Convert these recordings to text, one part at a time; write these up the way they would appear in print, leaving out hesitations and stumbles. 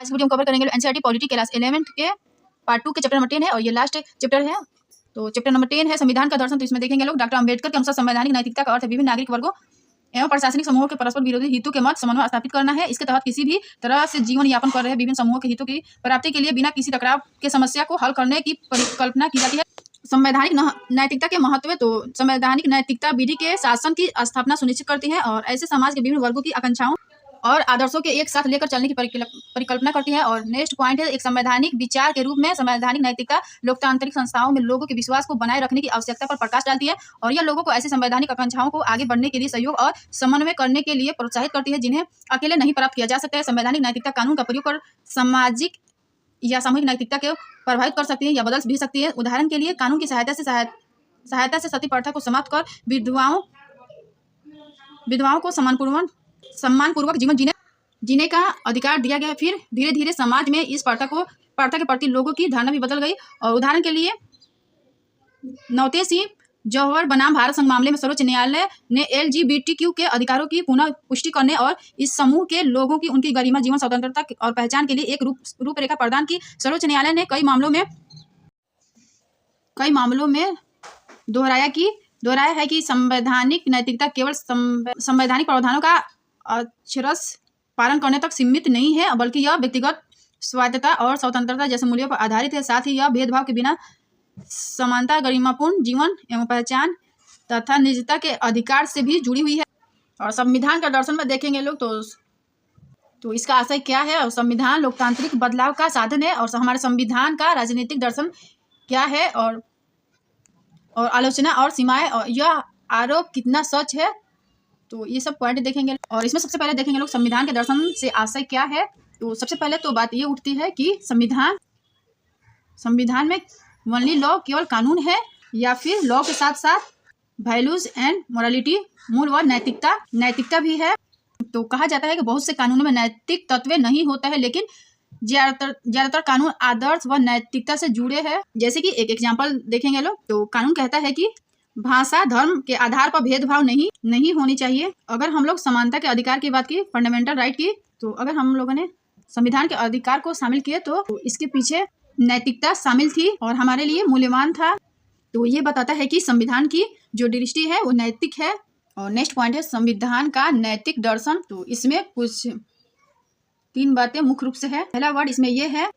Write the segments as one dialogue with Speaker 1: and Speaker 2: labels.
Speaker 1: इस वीडियो में कवर करेंगे एनसीईआरटी पॉलिटी क्लास 11 के पार्ट 2 के चैप्टर नंबर 10 है और ये लास्ट चैप्टर है। तो चैप्टर नंबर 10 है संविधान का दर्शन। तो इसमें देखेंगे लोग डॉक्टर अम्बेडकर के अनुसार संवैधानिक नैतिकता का अर्थ विभिन्न नागरिक वर्गों एवं प्रशासनिक समूहों के परस्पर विरोधी हितों के मध्य समन्वय स्थापित करना है। इसके तहत किसी भी तरह से जीवन यापन कर रहे विभिन्न समूहों के हितों की प्राप्ति के लिए बिना किसी टकराव के समस्या को हल करने की परिकल्पना की जाती है। संवैधानिक नैतिकता के महत्व। तो संवैधानिक नैतिकता विधि के शासन की स्थापना सुनिश्चित करती है और ऐसे समाज के विभिन्न वर्गों की आकांक्षाओं और आदर्शों के एक साथ लेकर चलने की परिकल्पना करती है। और नेक्स्ट पॉइंट है एक संवैधानिक विचार के रूप में संवैधानिक नैतिकता लोकतांत्रिक संस्थाओं में लोगों के विश्वास को बनाए रखने की आवश्यकता पर प्रकाश डालती है और यह लोगों को ऐसी संवैधानिक आकांक्षाओं को आगे बढ़ने के लिए सहयोग और समन्वय करने के लिए प्रोत्साहित करती है जिन्हें अकेले नहीं प्राप्त किया जा सकता है। संवैधानिक नैतिकता कानून का प्रयोग कर सामाजिक या सामूहिक नैतिकता को प्रभावित कर सकती है या बदल भी सकती है। उदाहरण के लिए कानून की सहायता से सती प्रथा को समाप्त कर विधवाओं को सम्मानपूर्वक जीवन जीने का अधिकार दिया गया। फिर धीरे धीरे समाज में इस प्रथा के प्रति लोगों की धारणा भी बदल गई। और उदाहरण के लिए नौते सिंह जौहर बनाम भारत संघ मामले में सर्वोच्च न्यायालय ने LGBTQ के अधिकारों की पुनः पुष्टि करने और इस समूह के लोगों की उनकी गरिमा जीवन स्वतंत्रता और पहचान के लिए एक रूपरेखा प्रदान की। सर्वोच्च न्यायालय ने कई मामलों में दोहराया है कि संवैधानिक नैतिकता केवल संवैधानिक प्रावधानों का अक्षरश पालन करने तक सीमित नहीं है बल्कि यह व्यक्तिगत स्वायत्तता और स्वतंत्रता जैसे मूल्यों पर आधारित है। साथ ही यह भेदभाव के बिना समानता, गरिमापूर्ण जीवन एवं पहचान तथा निजता के अधिकार से भी जुड़ी हुई है। और संविधान का दर्शन में देखेंगे लोग तो इसका आशय क्या है। और संविधान लोकतांत्रिक बदलाव का साधन है और हमारे संविधान का राजनीतिक दर्शन क्या है और आलोचना और सीमाएं और यह आरोप कितना सच है। तो ये सब पॉइंट देखेंगे और इसमें सबसे पहले देखेंगे लोग संविधान के दर्शन से आशय क्या है। तो सबसे पहले तो बात ये उठती है कि संविधान में ओनली लॉ केवल कानून है या फिर लॉ के साथ साथ वैल्यूज एंड मोरालिटी मूल व नैतिकता भी है। तो कहा जाता है कि बहुत से कानूनों में नैतिक तत्व नहीं होता है लेकिन ज्यादातर कानून आदर्श व नैतिकता से जुड़े हैं। जैसे कि एक एग्जांपल देखेंगे लोग तो कानून कहता है कि भाषा धर्म के आधार पर भेदभाव नहीं होनी चाहिए। अगर हम लोग समानता के अधिकार की बात की, फंडामेंटल राइट की, तो अगर हम लोगों ने संविधान के अधिकार को शामिल किए तो इसके पीछे नैतिकता शामिल थी और हमारे लिए मूल्यवान था। तो ये बताता है कि संविधान की जो दृष्टि है वो नैतिक है। और नेक्स्ट पॉइंट है संविधान का नैतिक दर्शन। तो इसमें कुछ 3 बातें मुख्य रूप से है। पहला वर्ड इसमें ये है,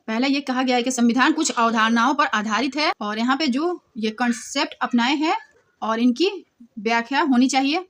Speaker 1: पहले ये कहा गया है कि संविधान कुछ अवधारणाओं पर आधारित है और यहाँ पे जो ये कॉन्सेप्ट अपनाए हैं और इनकी व्याख्या होनी चाहिए।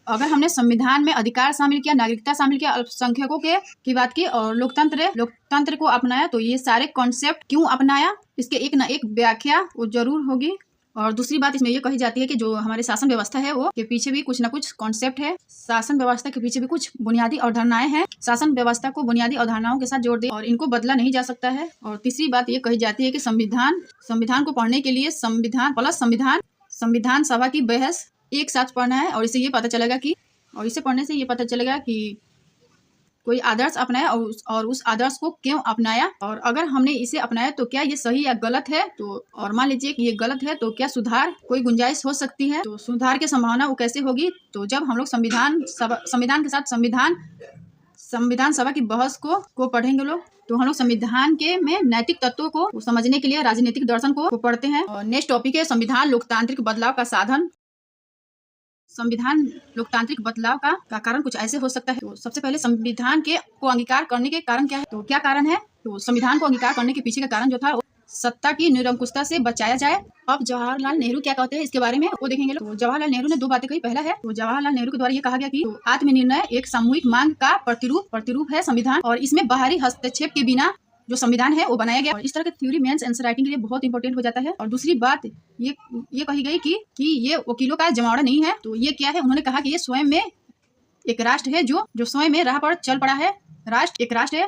Speaker 1: अगर हमने संविधान में अधिकार शामिल किया, नागरिकता शामिल किया, अल्पसंख्यकों की बात की और लोकतंत्र को अपनाया तो ये सारे कॉन्सेप्ट क्यों अपनाया, इसके एक ना एक व्याख्या वो जरूर होगी। और दूसरी बात इसमें ये कही जाती है कि जो हमारी शासन व्यवस्था है वो के पीछे भी कुछ ना कुछ कॉन्सेप्ट है। शासन व्यवस्था के पीछे भी कुछ बुनियादी अवधारणाएं हैं। शासन व्यवस्था को बुनियादी अवधारणाओं के साथ जोड़ दे और इनको बदला नहीं जा सकता है। और तीसरी बात ये कही जाती है कि संविधान को पढ़ने के लिए संविधान सभा की बहस एक साथ पढ़ना है और इसे पढ़ने से ये पता चलेगा कि कोई आदर्श अपनाया और उस आदर्श को क्यों अपनाया और अगर हमने इसे अपनाया तो क्या ये सही या गलत है। तो और मान लीजिए कि ये गलत है तो क्या सुधार कोई गुंजाइश हो सकती है। तो सुधार की संभावना वो कैसे होगी। तो जब हम लोग संविधान के साथ संविधान सभा की बहस को पढ़ेंगे लोग तो हम लोग संविधान के में नैतिक तत्वों को समझने के लिए राजनीतिक दर्शन को पढ़ते हैं। और नेक्स्ट टॉपिक है संविधान लोकतांत्रिक बदलाव का साधन। संविधान लोकतांत्रिक बदलाव का कारण कुछ ऐसे हो सकता है। तो सबसे पहले संविधान को अंगीकार करने के कारण क्या है। तो क्या कारण है। तो संविधान को अंगीकार करने के पीछे का कारण जो था वो सत्ता की निरंकुशता से बचाया जाए। अब जवाहरलाल नेहरू क्या कहते हैं इसके बारे में वो देखेंगे। तो जवाहरलाल नेहरू ने 2 बातें कही। पहला है तो जवाहरलाल नेहरू के द्वारा ये कहा गया कि आत्मनिर्णय एक सामूहिक मांग का प्रतिरूप है संविधान और इसमें बाहरी हस्तक्षेप के बिना जो संविधान है वो बनाया गया। और इस तरह के थ्योरी मेंस आंसर राइटिंग के लिए बहुत इंपॉर्टेंट हो जाता है। और दूसरी बात ये कही गई कि ये वकीलों का जमावड़ा नहीं है। तो ये क्या है, उन्होंने कहा कि ये स्वयं में एक राष्ट्र है जो स्वयं में राह पर चल पड़ा है। राष्ट्र एक राष्ट्र है,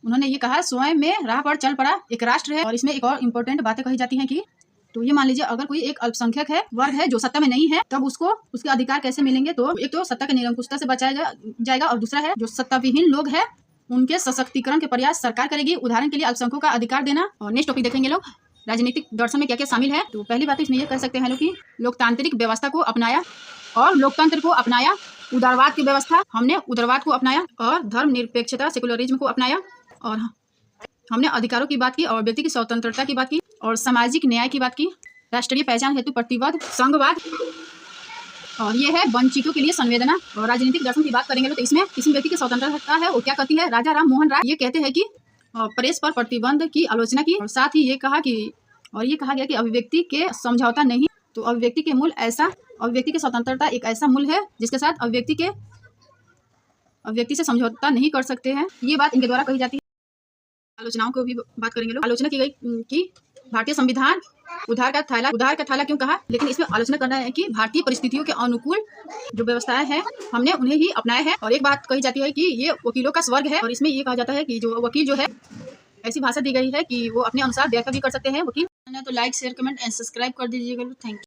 Speaker 1: उन्होंने ये कहा स्वयं में राह पर चल पड़ा एक राष्ट्र है। और इसमें एक और इम्पोर्टेंट बातें कही जाती हैं कि तो ये मान लीजिए अगर कोई एक अल्पसंख्यक है, वर्ग है जो सत्ता में नहीं है, तब उसको उसके अधिकार कैसे मिलेंगे। तो एक तो सत्ता की निरंकुशता से बचाया जाएगा और दूसरा है जो सत्ताविहीन लोग हैं उनके सशक्तिकरण के प्रयास सरकार करेगी। उदाहरण के लिए अल्पसंख्यकों का अधिकार देना। और नेक्स्ट टॉपिक देखेंगे लोग राजनीतिक दर्शन में क्या क्या शामिल है। तो पहली बात इसमें यह कह सकते हैं लोग कि लोकतांत्रिक व्यवस्था को अपनाया और लोकतंत्र को अपनाया उदारवाद की व्यवस्था, हमने उदारवाद को अपनाया, और धर्मनिरपेक्षता सेकुलरिज्म को अपनाया, और हमने अधिकारों की बात की और व्यक्ति की स्वतंत्रता की बात की और सामाजिक न्याय की बात की, राष्ट्रीय पहचान हेतु प्रतिबद्ध संघवाद, और ये है वंचितों के लिए संवेदना। और राजनीतिक दर्शन की बात करेंगे तो इसमें किसी व्यक्ति की स्वतंत्रता है वो क्या कहती है, राजा राम मोहन राय ये कहते हैं कि प्रेस पर प्रतिबंध की आलोचना की, और साथ ही ये कहा गया कि अभिव्यक्ति के समझौता नहीं, तो अभिव्यक्ति के मूल ऐसा, अभिव्यक्ति की स्वतंत्रता एक ऐसा मूल है जिसके साथ अभिव्यक्ति से समझौता नहीं कर सकते हैं, ये बात इनके द्वारा कही जाती है। आलोचनाओं को भी बात करेंगे लोग। आलोचना की गई कि भारतीय संविधान उधार का थैला क्यों कहा, लेकिन इसमें आलोचना करना है कि भारतीय परिस्थितियों के अनुकूल जो व्यवस्थाएं हैं हमने उन्हें ही अपनाया है। और एक बात कही जाती है कि ये वकीलों का स्वर्ग है, और इसमें ये कहा जाता है कि जो वकील जो है ऐसी भाषा दी गई है कि वो अपने अनुसार व्याख्या भी कर सकते हैं वकील। तो like share comment and subscribe कर दीजिएगा। Thank you.